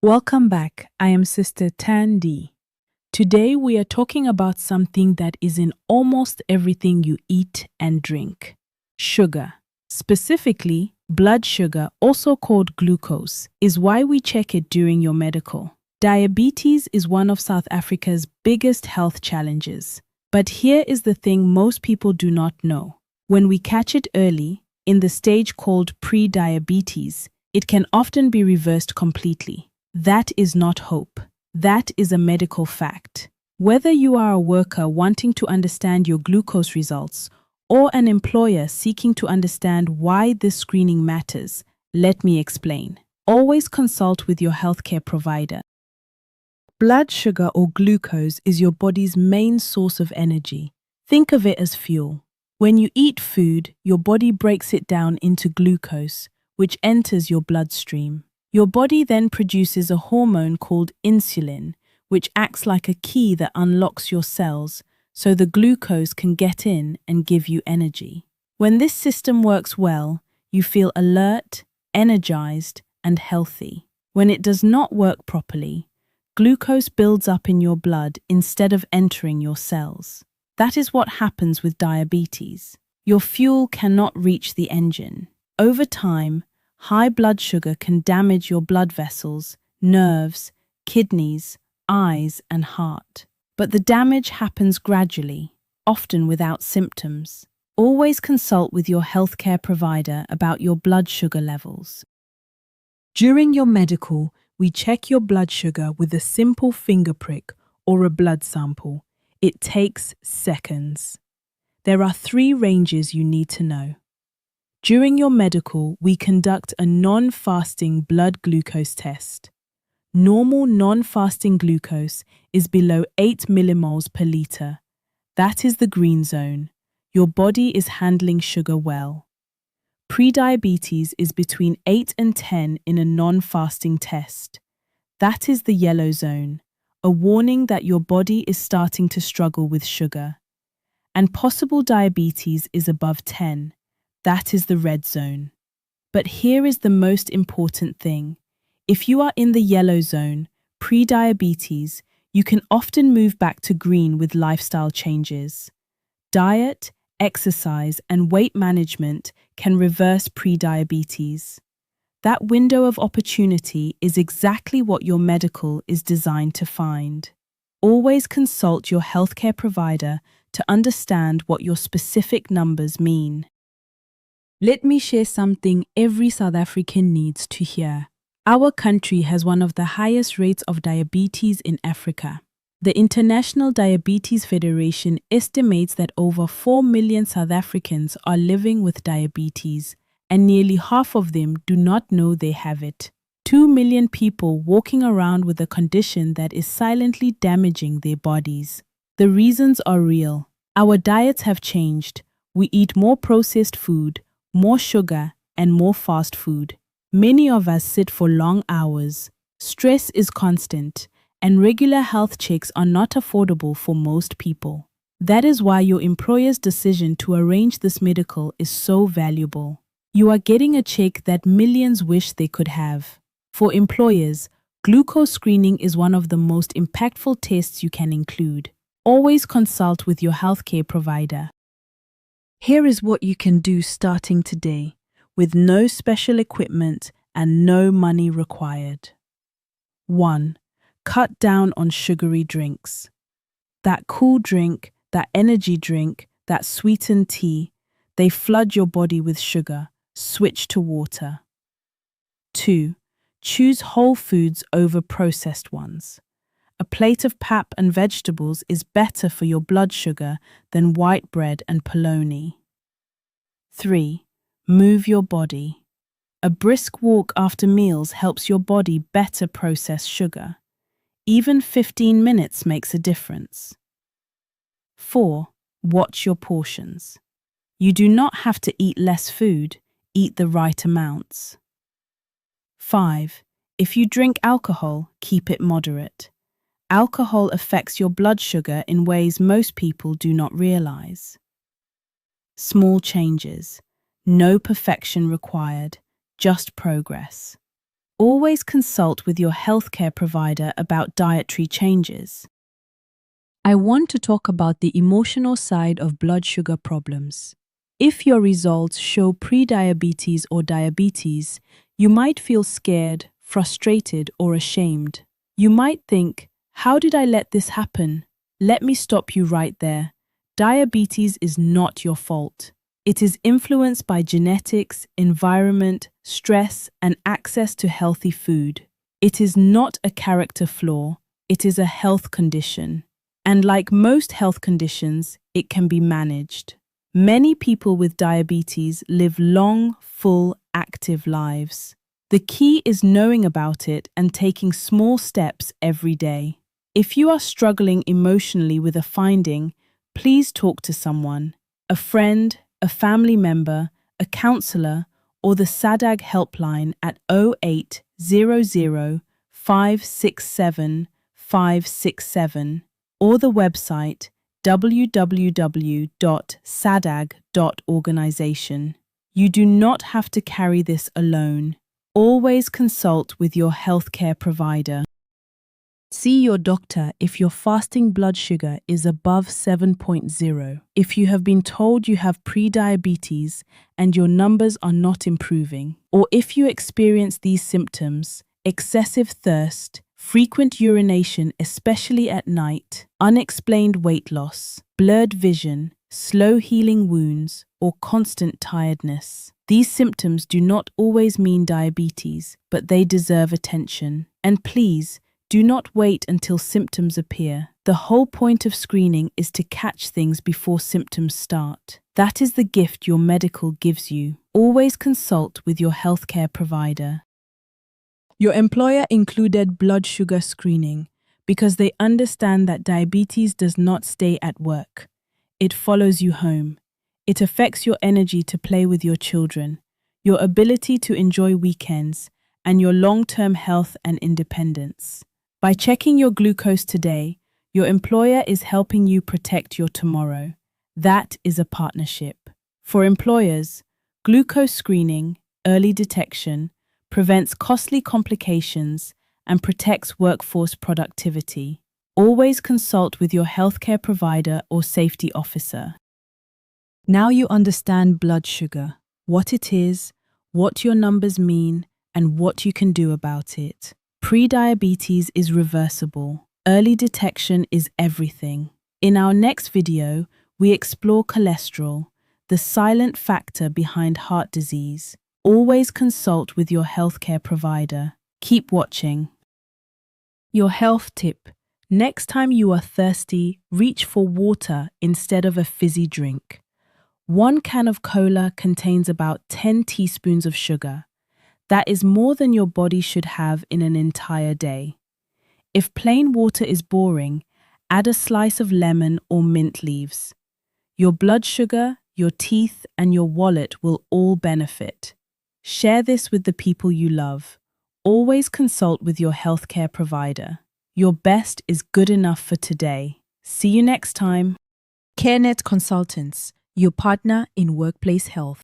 Welcome back. I am Sister Tandy. Today we are talking about something that is in almost everything you eat and drink: sugar. Specifically, blood sugar, also called glucose, is why we check it during your medical. Diabetes is one of South Africa's biggest health challenges. But here is the thing most people do not know. When we catch it early, in the stage called pre-diabetes, it can often be reversed completely. That is not hope. That is a medical fact. Whether you are a worker wanting to understand your glucose results or an employer seeking to understand why this screening matters, let me explain. Always consult with your healthcare provider. Blood sugar or glucose is your body's main source of energy. Think of it as fuel. When you eat food, your body breaks it down into glucose, which enters your bloodstream. Your body then produces a hormone called insulin, which acts like a key that unlocks your cells so the glucose can get in and give you energy. When this system works well, you feel alert, energized, and healthy. When it does not work properly, glucose builds up in your blood instead of entering your cells. That is what happens with diabetes. Your fuel cannot reach the engine. Over time, high blood sugar can damage your blood vessels, nerves, kidneys, eyes, and heart. But the damage happens gradually, often without symptoms. Always consult with your healthcare provider about your blood sugar levels. During your medical, we check your blood sugar with a simple finger prick or a blood sample. It takes seconds. There are 3 ranges you need to know. During your medical, we conduct a non-fasting blood glucose test. Normal non-fasting glucose is below 8 millimoles per liter. That is the green zone. Your body is handling sugar well. Prediabetes is between 8 and 10 in a non-fasting test. That is the yellow zone, a warning that your body is starting to struggle with sugar. And possible diabetes is above 10. That is the red zone. But here is the most important thing. If you are in the yellow zone, pre-diabetes, you can often move back to green with lifestyle changes. Diet, exercise, and weight management can reverse pre-diabetes. That window of opportunity is exactly what your medical is designed to find. Always consult your healthcare provider to understand what your specific numbers mean. Let me share something every South African needs to hear. Our country has one of the highest rates of diabetes in Africa. The International Diabetes Federation estimates that over 4 million South Africans are living with diabetes, and nearly half of them do not know they have it. 2 million people walking around with a condition that is silently damaging their bodies. The reasons are real. Our diets have changed. We eat more processed food, more sugar, and more fast food. Many of us sit for long hours. Stress is constant, and regular health checks are not affordable for most people. That is why your employer's decision to arrange this medical is so valuable. You are getting a check that millions wish they could have. For employers, glucose screening is one of the most impactful tests you can include. Always consult with your healthcare provider. Here is what you can do starting today, with no special equipment and no money required. 1. Cut down on sugary drinks. That cool drink, that energy drink, that sweetened tea, they flood your body with sugar. Switch to water. 2. Choose whole foods over processed ones. A plate of pap and vegetables is better for your blood sugar than white bread and polony. 3. Move your body. A brisk walk after meals helps your body better process sugar. Even 15 minutes makes a difference. 4. Watch your portions. You do not have to eat less food, eat the right amounts. 5. If you drink alcohol, keep it moderate. Alcohol affects your blood sugar in ways most people do not realize. Small changes. No perfection required, just progress. Always consult with your healthcare provider about dietary changes. I want to talk about the emotional side of blood sugar problems. If your results show prediabetes or diabetes, you might feel scared, frustrated, or ashamed. You might think, how did I let this happen? Let me stop you right there. Diabetes is not your fault. It is influenced by genetics, environment, stress, and access to healthy food. It is not a character flaw, it is a health condition. And like most health conditions, it can be managed. Many people with diabetes live long, full, active lives. The key is knowing about it and taking small steps every day. If you are struggling emotionally with a finding, please talk to someone, a friend, a family member, a counselor, or the SADAG helpline at 0800 567 567 or the website www.sadag.organization. You do not have to carry this alone. Always consult with your healthcare provider. See your doctor if your fasting blood sugar is above 7.0. If you have been told you have prediabetes and your numbers are not improving, or if you experience these symptoms, excessive thirst, frequent urination, especially at night, unexplained weight loss, blurred vision, slow healing wounds, or constant tiredness. These symptoms do not always mean diabetes, but they deserve attention. And please, do not wait until symptoms appear. The whole point of screening is to catch things before symptoms start. That is the gift your medical gives you. Always consult with your healthcare provider. Your employer included blood sugar screening because they understand that diabetes does not stay at work. It follows you home. It affects your energy to play with your children, your ability to enjoy weekends, and your long-term health and independence. By checking your glucose today, your employer is helping you protect your tomorrow. That is a partnership. For employers, glucose screening, early detection, prevents costly complications and protects workforce productivity. Always consult with your healthcare provider or safety officer. Now you understand blood sugar, what it is, what your numbers mean, and what you can do about it. Prediabetes is reversible. Early detection is everything. In our next video, we explore cholesterol, the silent factor behind heart disease. Always consult with your healthcare provider. Keep watching. Your health tip. Next time you are thirsty, reach for water instead of a fizzy drink. 1 can of cola contains about 10 teaspoons of sugar. That is more than your body should have in an entire day. If plain water is boring, add a slice of lemon or mint leaves. Your blood sugar, your teeth, and your wallet will all benefit. Share this with the people you love. Always consult with your healthcare provider. Your best is good enough for today. See you next time. CareNet Consultants, your partner in workplace health.